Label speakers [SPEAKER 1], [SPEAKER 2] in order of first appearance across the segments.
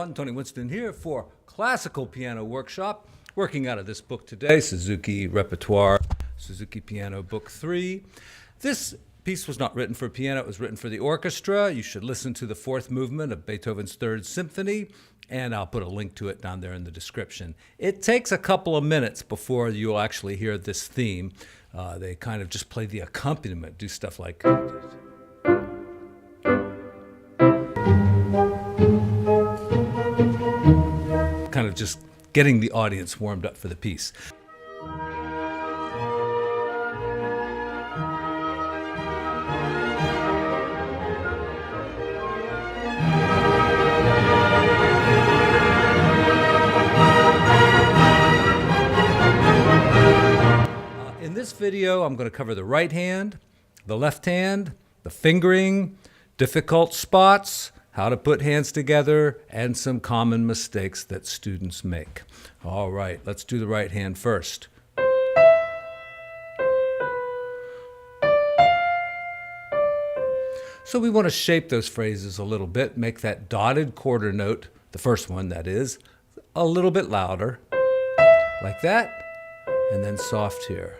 [SPEAKER 1] everyone. Tony Winston here for Classical Piano Workshop. Working out of this book today, Suzuki Repertoire, Suzuki Piano Book 3. This piece was not written for piano, it was written for the orchestra. You should listen to the fourth movement of Beethoven's Third Symphony, and I'll put a link to it down there in the description. It takes a couple of minutes before you'll actually hear this theme. They kind of just play the accompaniment, do stuff like... kind of just getting the audience warmed up for the piece. In this video, I'm going to cover the right hand, the left hand, the fingering, difficult spots, how to put hands together, and some common mistakes that students make. All right, let's do the right hand first. So we want to shape those phrases a little bit, make that dotted quarter note, the first one that is, a little bit louder, like that, and then soft here.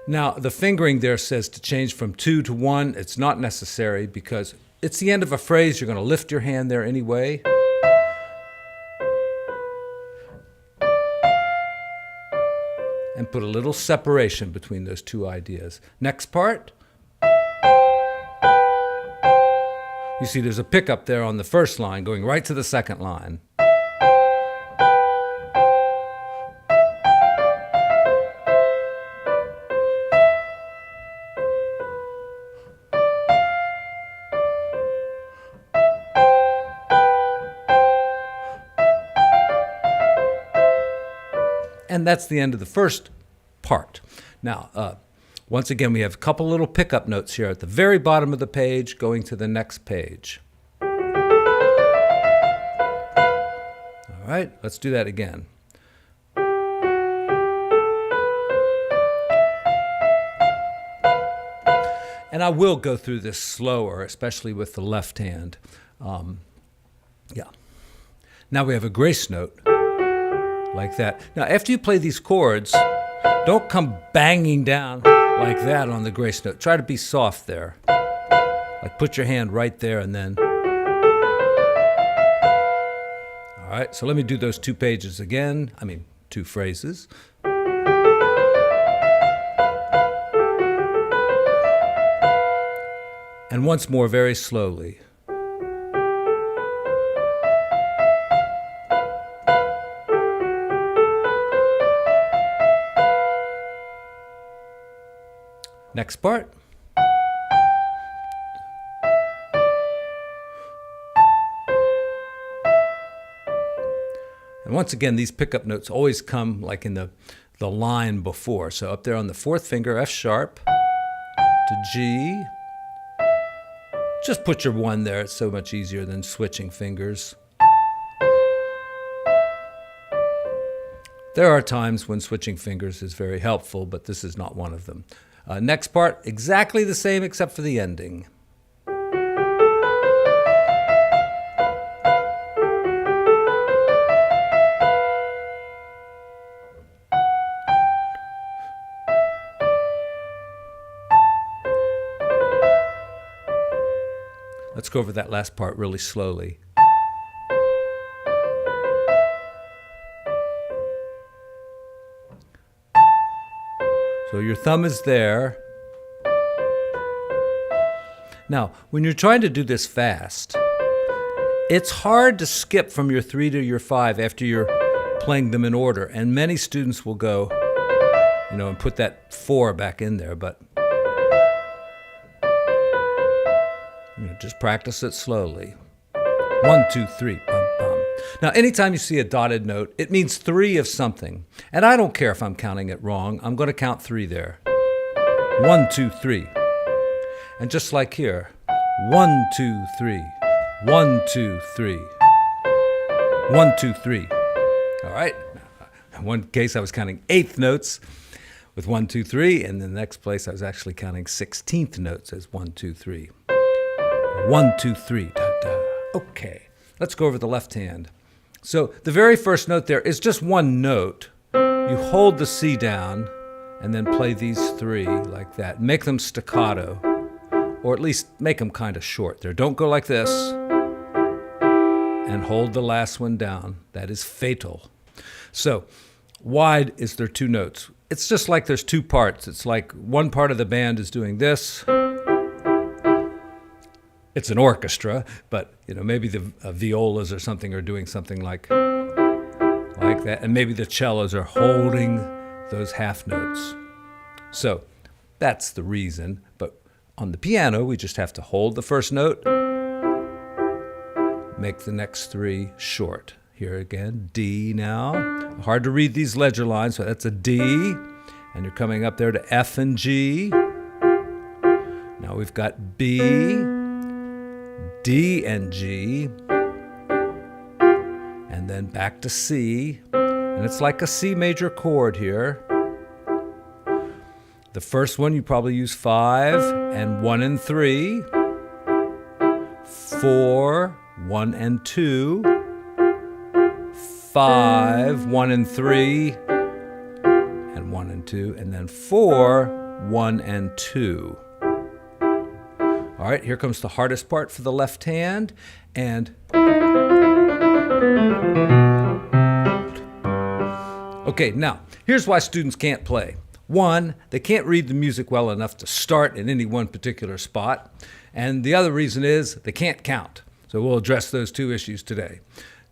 [SPEAKER 1] Now, the fingering there says to change from 2 to 1. It's not necessary because it's the end of a phrase. You're going to lift your hand there anyway. And put a little separation between those two ideas. Next part. You see there's a pickup there on the first line going right to the second line. And that's the end of the first part. Now, once again, we have a couple little pickup notes here at the very bottom of the page going to the next page. All right, let's do that again. And I will go through this slower, especially with the left hand. Yeah. Now we have a grace note. Like that. Now, after you play these chords, don't come banging down like that on the grace note. Try to be soft there. Like put your hand right there and then. All right, so let me do those two pages again. I mean, two phrases. And once more, very slowly. Next part. And once again, these pickup notes always come like in the line before. So up there on the fourth finger, F sharp to G. Just put your 1 there. It's so much easier than switching fingers. There are times when switching fingers is very helpful, but this is not one of them. Next part, exactly the same except for the ending. Let's go over that last part really slowly. So your thumb is there. Now, when you're trying to do this fast, it's hard to skip from your 3 to your 5 after you're playing them in order. And many students will go, and put that 4 back in there, but just practice it slowly. 1, 2, 3, bum, bum. Now, anytime you see a dotted note, it means 3 of something. And I don't care if I'm counting it wrong. I'm going to count 3 there. 1, 2, 3. And just like here, 1, 2, 3. 1, 2, 3. 1, 2, 3. All right. In one case, I was counting eighth notes with 1, 2, 3. And in the next place, I was actually counting 16th notes as 1, 2, 3. 1, 2, 3, da, da. Okay, let's go over the left hand. So the very first note there is just one note. You hold the C down and then play these three like that. Make them staccato, or at least make them kind of short there. Don't go like this. And hold the last one down. That is fatal. So wide is there two notes. It's just like there's two parts. It's like one part of the band is doing this. It's an orchestra, but maybe the violas or something are doing something like that, and maybe the cellos are holding those half notes. So that's the reason. But on the piano, we just have to hold the first note, make the next three short. Here again, D now. Hard to read these ledger lines, so that's a D. And you're coming up there to F and G. Now we've got B, D and G, and then back to C. And it's like a C major chord here. The first one you probably use 5 and 1 and 3, 4, 1 and 2, 5, 1 and 3, and 1 and 2, and then 4, 1 and 2. All right, here comes the hardest part for the left hand, and okay, now here's why students can't play. One, they can't read the music well enough to start in any one particular spot, and the other reason is they can't count. So we'll address those two issues today.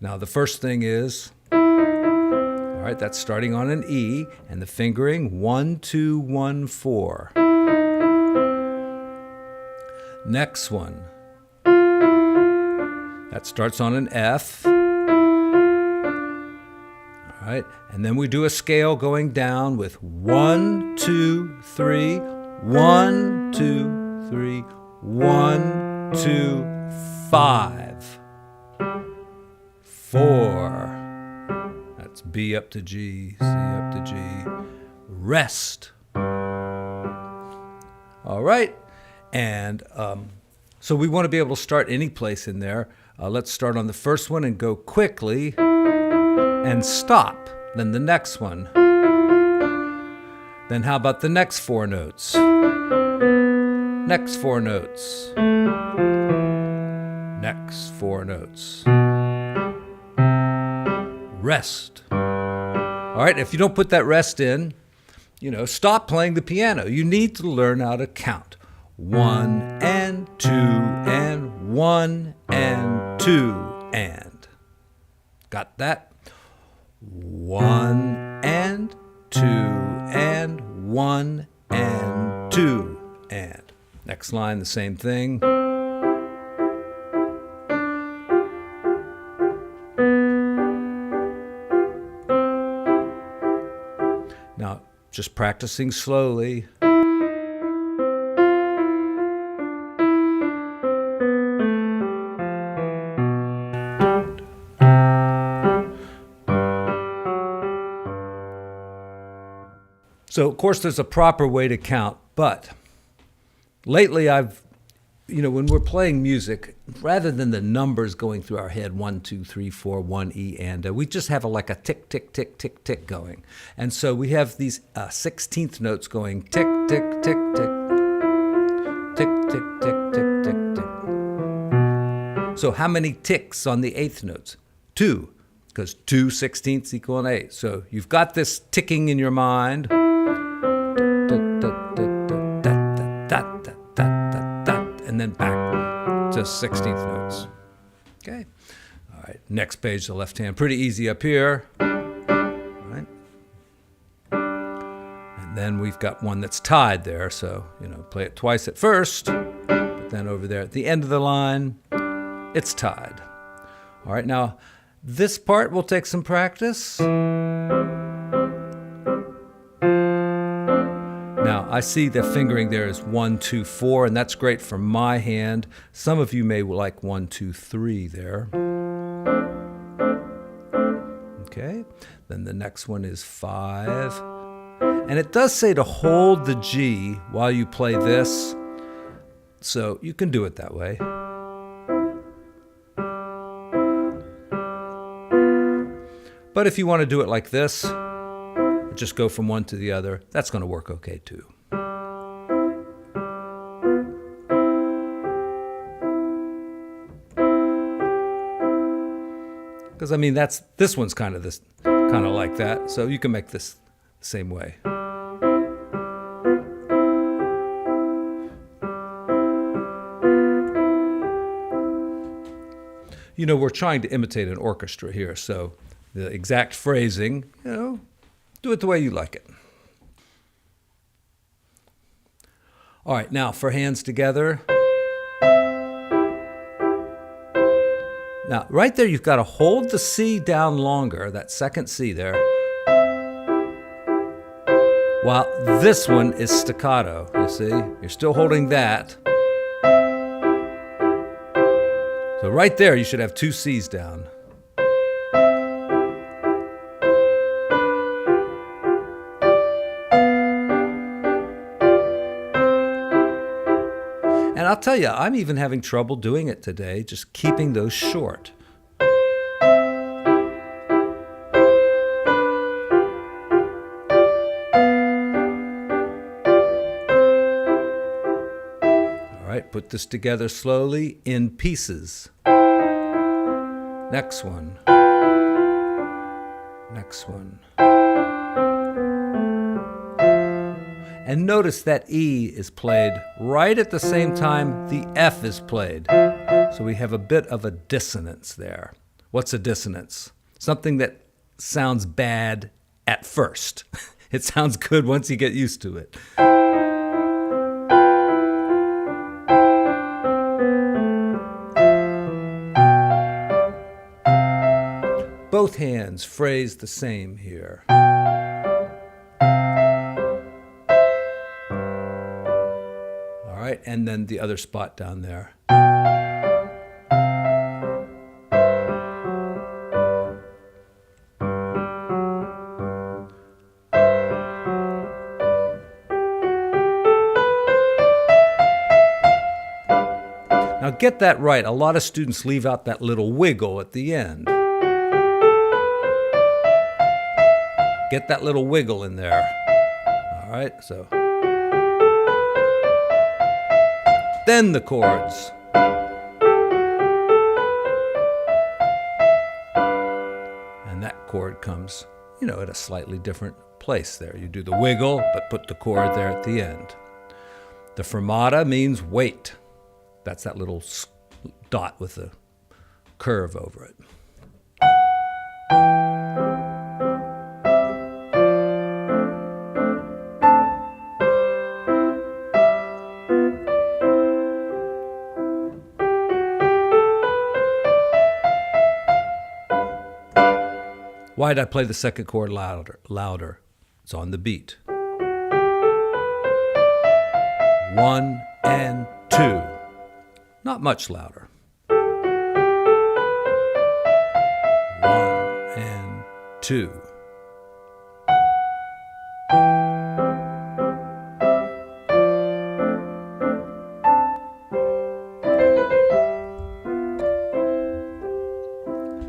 [SPEAKER 1] Now the first thing is, all right, that's starting on an E, and the fingering 1, 2, 1, 4. Next one, that starts on an F. All right, and then we do a scale going down with 1, 2, 3, 1, 2, 3, 1, 2, 5, 4. That's B up to G, C up to G. Rest. All right. And so we want to be able to start any place in there. Let's start on the first one and go quickly and stop. Then the next one. Then how about the next 4 notes? Next 4 notes. Next 4 notes. Rest. All right, if you don't put that rest in, stop playing the piano. You need to learn how to count. 1 and 2 and 1 and 2 and. Got that? 1 and 2 and 1 and 2 and. Next line, the same thing. Now, just practicing slowly. So, of course, there's a proper way to count, but lately when we're playing music, rather than the numbers going through our head, 1, 2, 3, 4, 1, E, and we just have like a tick, tick, tick, tick, tick going. And so we have these 16th notes going tick, tick, tick, tick, tick, tick, tick, tick, tick, tick. So how many ticks on the 8th notes? 2, because 2 16ths equal an 8. So you've got this ticking in your mind. And then back to 16th notes. Okay. All right. Next page, the left hand. Pretty easy up here. All right. And then we've got one that's tied there. So, play it twice at first, but then over there at the end of the line, it's tied. All right. Now, this part will take some practice. Now, I see the fingering there is 1, 2, 4, and that's great for my hand. Some of you may like 1, 2, 3 there. Okay, then the next one is 5. And it does say to hold the G while you play this, so you can do it that way. But if you want to do it like this, just go from one to the other, that's going to work okay too. Because I mean, this one's kind of like that, so you can make this the same way. You know, we're trying to imitate an orchestra here, so the exact phrasing, do it the way you like it. All right, now for hands together. Now, right there, you've got to hold the C down longer, that second C there, while this one is staccato, you see? You're still holding that. So right there, you should have two C's down. And I'll tell you, I'm even having trouble doing it today, just keeping those short. All right, put this together slowly in pieces. Next one. Next one. And notice that E is played right at the same time the F is played. So we have a bit of a dissonance there. What's a dissonance? Something that sounds bad at first. It sounds good once you get used to it. Both hands phrase the same here. And then the other spot down there. Now get that right. A lot of students leave out that little wiggle at the end. Get that little wiggle in there. All right, so. Then the chords. And that chord comes, at a slightly different place there. You do the wiggle, but put the chord there at the end. The fermata means wait. That's that little dot with a curve over it. Why'd I play the second chord louder? It's on the beat. 1 and 2. Not much louder. 1 and 2.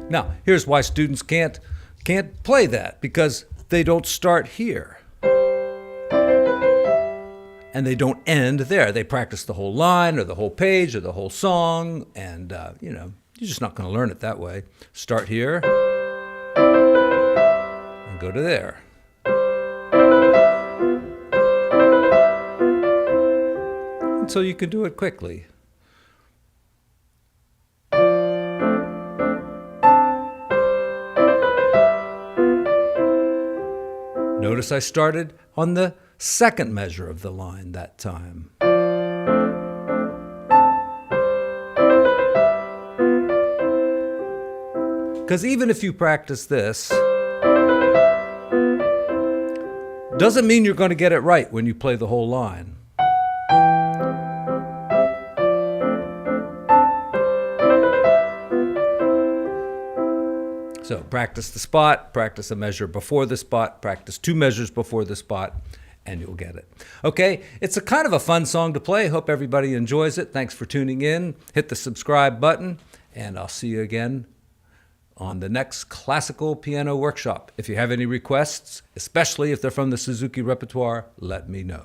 [SPEAKER 1] Now, here's why students can't play that, because they don't start here. And they don't end there. They practice the whole line or the whole page or the whole song, and you're just not going to learn it that way. Start here and go to there. And so you can do it quickly. Notice I started on the second measure of the line that time. Because even if you practice this, doesn't mean you're going to get it right when you play the whole line. So practice the spot, practice a measure before the spot, practice 2 measures before the spot, and you'll get it. Okay, it's a kind of a fun song to play. Hope everybody enjoys it. Thanks for tuning in. Hit the subscribe button, and I'll see you again on the next classical piano workshop. If you have any requests, especially if they're from the Suzuki repertoire, let me know.